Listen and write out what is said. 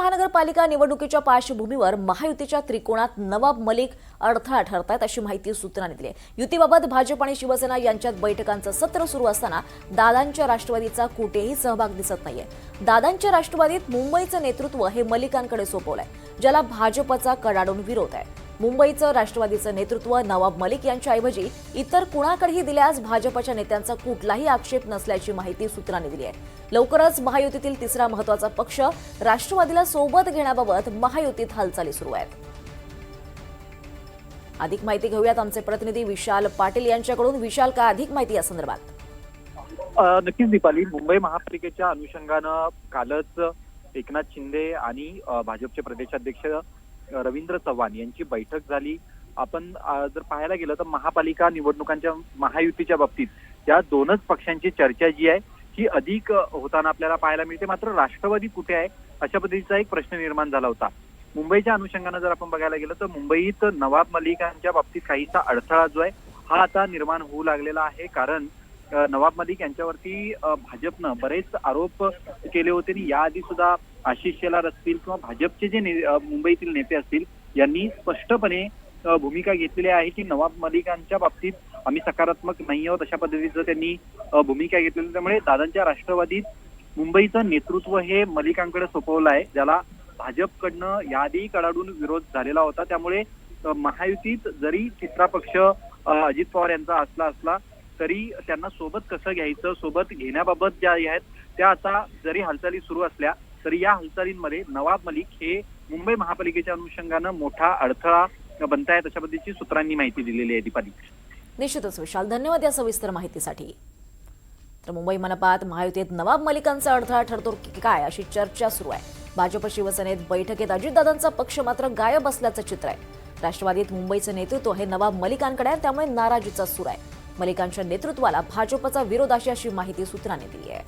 महानगरपालिका निवडणुकीच्या पार्श्वभूमीवर महायुतीच्या त्रिकोणात नवाब मलिक अडथळा ठरतायत अशी माहिती सूत्रांनी दिली आहे। युतीबाबत भाजप आणि शिवसेना यांच्यात बैठकांचं सत्र सुरू असताना दादांच्या राष्ट्रवादीचा कुठेही सहभाग दिसत नाहीये। दादांच्या राष्ट्रवादीत मुंबईचं नेतृत्व हे मलिकांकडे सोपवलंय, ज्याला भाजपचा कडाडून विरोध आहे। मुंबईचं राष्ट्रवादीचं नेतृत्व नवाब मलिक यांच्याऐवजी इतर कुणाकडेही दिल्यास भाजपच्या नेत्यांचा कुठलाही आक्षेप नसल्याची माहिती सूत्रांनी दिली आहे। लवकरच महायुतीतील तिसरा महत्त्वाचा पक्ष राष्ट्रवादीला सोबत घेण्याबाबत महायुतीत हालचाली सुरू आहेत। अधिक माहिती घेऊयात आमचे प्रतिनिधी विशाल पाटील यांच्याकडून। विशाल, काय अधिक माहिती या संदर्भात? नक्कीच दीपाली, मुंबई महापालिकेच्या अनुषंगानं कालच एकनाथ शिंदे आणि भाजपचे प्रदेशाध्यक्ष रवींद्र चव्हाण यांची बैठक झाली। आपण जर पाहायला गेलं तर महापालिका निवडणुकांच्या महायुतीच्या बाबतीत या दोनच पक्षांची चर्चा जी आहे ही अधिक होताना आपल्याला पाहायला मिळते। मात्र राष्ट्रवादी कुठे आहे अशा पद्धतीचा एक प्रश्न निर्माण झाला होता। मुंबईच्या अनुषंगानं जर आपण बघायला गेलं तर मुंबईत नवाब मलिकांच्या बाबतीत काहीसा अडथळा जो आहे हा आता निर्माण होऊ लागलेला आहे। कारण नवाब मलिक यांच्यावरती भाजपनं बरेच आरोप केले होते आणि याआधी सुद्धा आशिष शेलार असतील किंवा भाजपचे जे मुंबईतील नेते असतील यांनी स्पष्टपणे भूमिका घेतलेली आहे की नवाब मलिकांच्या बाबतीत आम्ही सकारात्मक नाही आहोत अशा पद्धतीचं त्यांनी भूमिका घेतलेली। त्यामुळे दादांच्या राष्ट्रवादीत मुंबईचं नेतृत्व हे मलिकांकडे सोपवलं आहे, ज्याला भाजपकडनं याआधी कडाडून विरोध झालेला होता। त्यामुळे महायुतीत जरी तिसरा पक्ष अजित पवार यांचा असला तरी त्यांना सोबत कसं घ्यायचं, सोबत घेण्याबाबत ज्या आहेत त्या आता जरी हालचाली सुरू असल्या तरी या हालचालींमध्ये नवाब मलिक हे मुंबई महापालिकेच्या अनुषंगानं मोठा अडथळा बनतायत अशा पद्धतीची सूत्रांनी माहिती दिलेली आहे। दीपाली, निश्चितच विशाल, धन्यवाद या सविस्तर माहितीसाठी। तर मुंबई मनपात महायुतीत नवाब मलिकांचा अडथळा ठरतो की काय अशी चर्चा सुरू आहे। भाजप शिवसेनेत बैठकीत अजितदादांचा पक्ष मात्र गायब असल्याचं चित्र आहे। राष्ट्रवादीत मुंबईचं नेतृत्व हे नवाब मलिकांकडे आहे, त्यामुळे नाराजीचा सूर आहे। मलिकांच्या नेतृत्वाला भाजपचा विरोध अशी माहिती सूत्रांनी दिली आहे।